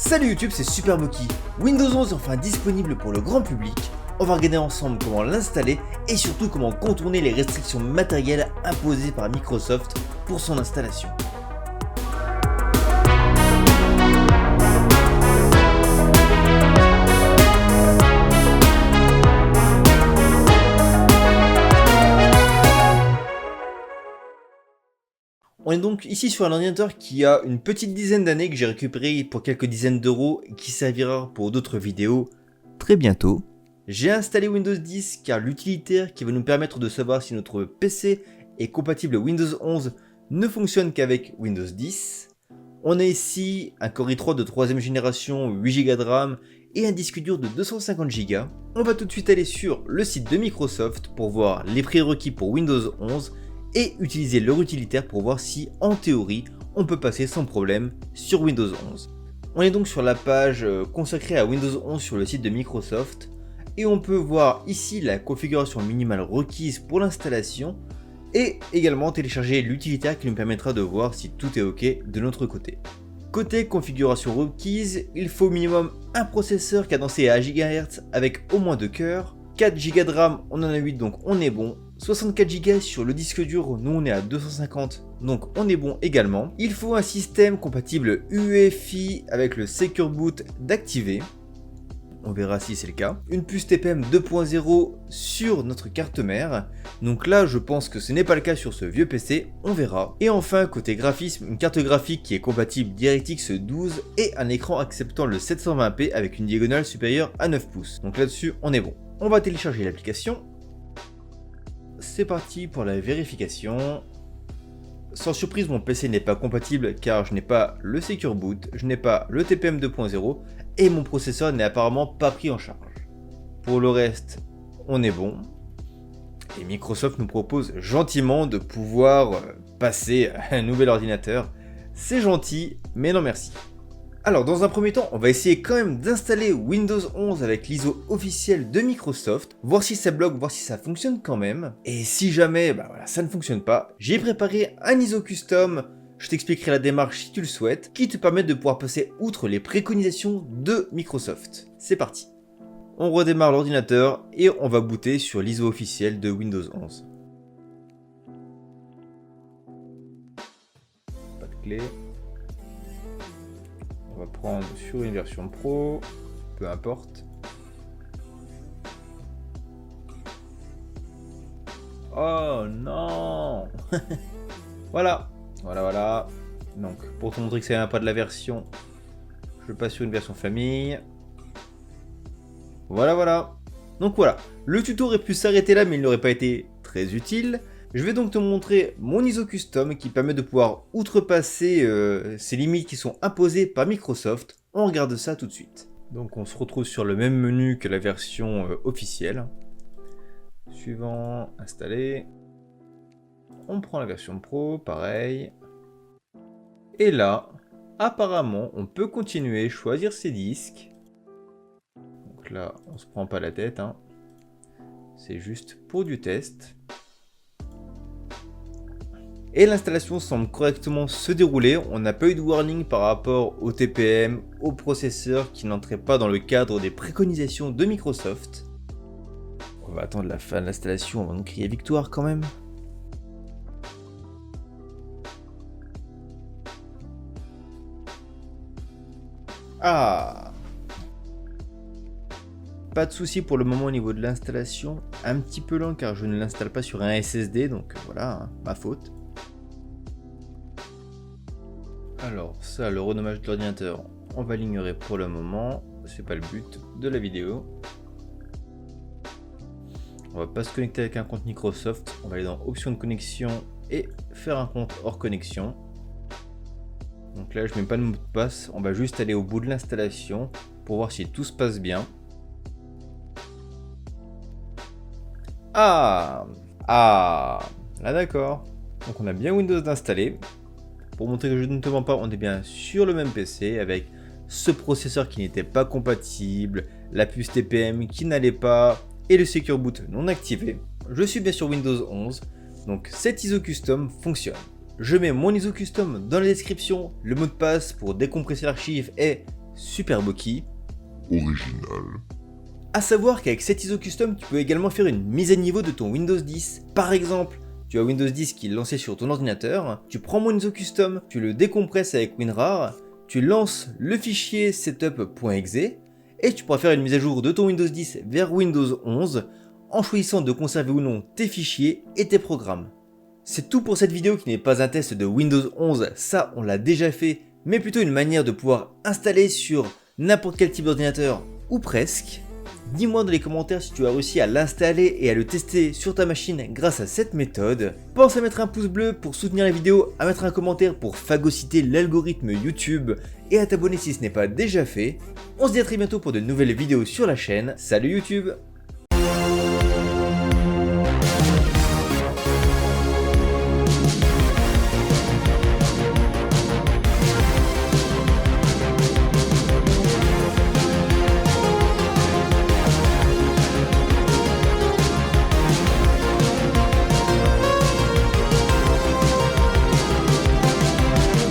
Salut YouTube, c'est SuperMoki. Windows 11 est enfin disponible pour le grand public. On va regarder ensemble comment l'installer et surtout comment contourner les restrictions matérielles imposées par Microsoft pour son installation. On est donc ici sur un ordinateur qui a une petite dizaine d'années que j'ai récupéré pour quelques dizaines d'euros et qui servira pour d'autres vidéos très bientôt. J'ai installé Windows 10 car l'utilitaire qui va nous permettre de savoir si notre PC est compatible Windows 11 ne fonctionne qu'avec Windows 10. On a ici un Core i3 de 3ème génération, 8Go de RAM et un disque dur de 250Go. On va tout de suite aller sur le site de Microsoft pour voir les prérequis pour Windows 11 et utiliser leur utilitaire pour voir si, en théorie, on peut passer sans problème sur Windows 11. On est donc sur la page consacrée à Windows 11 sur le site de Microsoft et on peut voir ici la configuration minimale requise pour l'installation et également télécharger l'utilitaire qui nous permettra de voir si tout est ok de notre côté. Côté configuration requise, il faut au minimum un processeur cadencé à 1 GHz avec au moins 2 cœurs, 4 Go de RAM, on en a 8 donc on est bon. 64 Go sur le disque dur, nous on est à 250, donc on est bon également. Il faut un système compatible UEFI avec le Secure Boot d'activer. On verra si c'est le cas. Une puce TPM 2.0 sur notre carte mère. Donc là, je pense que ce n'est pas le cas sur ce vieux PC, on verra. Et enfin, côté graphisme, une carte graphique qui est compatible DirectX 12 et un écran acceptant le 720p avec une diagonale supérieure à 9 pouces. Donc là-dessus, on est bon. On va télécharger l'application. C'est parti pour la vérification. Sans surprise, mon PC n'est pas compatible car je n'ai pas le Secure Boot, je n'ai pas le TPM 2.0 et mon processeur n'est apparemment pas pris en charge. Pour le reste, on est bon. Et Microsoft nous propose gentiment de pouvoir passer à un nouvel ordinateur. C'est gentil, mais non merci. Alors dans un premier temps, on va essayer quand même d'installer Windows 11 avec l'ISO officiel de Microsoft, voir si ça bloque, voir si ça fonctionne quand même. Et si jamais ça ne fonctionne pas, j'ai préparé un ISO custom, je t'expliquerai la démarche si tu le souhaites, qui te permet de pouvoir passer outre les préconisations de Microsoft. C'est parti. On redémarre l'ordinateur et on va booter sur l'ISO officiel de Windows 11. Pas de clé. On va prendre sur une version pro, peu importe. Oh non. Voilà. Donc, pour te montrer que ça vient pas de la version, je passe sur une version famille. Voilà. Donc voilà, le tuto aurait pu s'arrêter là, mais il n'aurait pas été très utile. Je vais donc te montrer mon ISO custom qui permet de pouvoir outrepasser ces limites qui sont imposées par Microsoft. On regarde ça tout de suite. Donc on se retrouve sur le même menu que la version officielle. Suivant, installer. On prend la version pro, pareil. Et là, apparemment, on peut continuer, choisir ses disques. Donc là, on se prend pas la tête, hein. C'est juste pour du test. Et l'installation semble correctement se dérouler, on n'a pas eu de warning par rapport au TPM, au processeur qui n'entrait pas dans le cadre des préconisations de Microsoft. On va attendre la fin de l'installation avant de crier victoire quand même. Ah! Pas de souci pour le moment au niveau de l'installation, un petit peu lent car je ne l'installe pas sur un SSD, donc voilà, hein, ma faute. Alors ça, le renommage de l'ordinateur, on va l'ignorer pour le moment, c'est pas le but de la vidéo. On va pas se connecter avec un compte Microsoft, on va aller dans options de connexion et faire un compte hors connexion. Donc là je mets pas de mot de passe, on va juste aller au bout de l'installation pour voir si tout se passe bien. Ah, là d'accord, donc on a bien Windows d'installer. Pour montrer que je ne te mens pas, on est bien sur le même PC avec ce processeur qui n'était pas compatible, la puce TPM qui n'allait pas et le Secure Boot non activé. Je suis bien sur Windows 11, donc cet ISO custom fonctionne. Je mets mon ISO custom dans la description, le mot de passe pour décompresser l'archive est SuperBookey. Original. A savoir qu'avec cet ISO custom, tu peux également faire une mise à niveau de ton Windows 10. Par exemple, tu as Windows 10 qui est lancé sur ton ordinateur, tu prends mon ISO custom, tu le décompresses avec WinRAR, tu lances le fichier setup.exe et tu pourras faire une mise à jour de ton Windows 10 vers Windows 11 en choisissant de conserver ou non tes fichiers et tes programmes. C'est tout pour cette vidéo qui n'est pas un test de Windows 11, ça on l'a déjà fait, mais plutôt une manière de pouvoir installer sur n'importe quel type d'ordinateur ou presque. Dis-moi dans les commentaires si tu as réussi à l'installer et à le tester sur ta machine grâce à cette méthode. Pense à mettre un pouce bleu pour soutenir la vidéo, à mettre un commentaire pour phagocyter l'algorithme YouTube et à t'abonner si ce n'est pas déjà fait. On se dit à très bientôt pour de nouvelles vidéos sur la chaîne. Salut YouTube!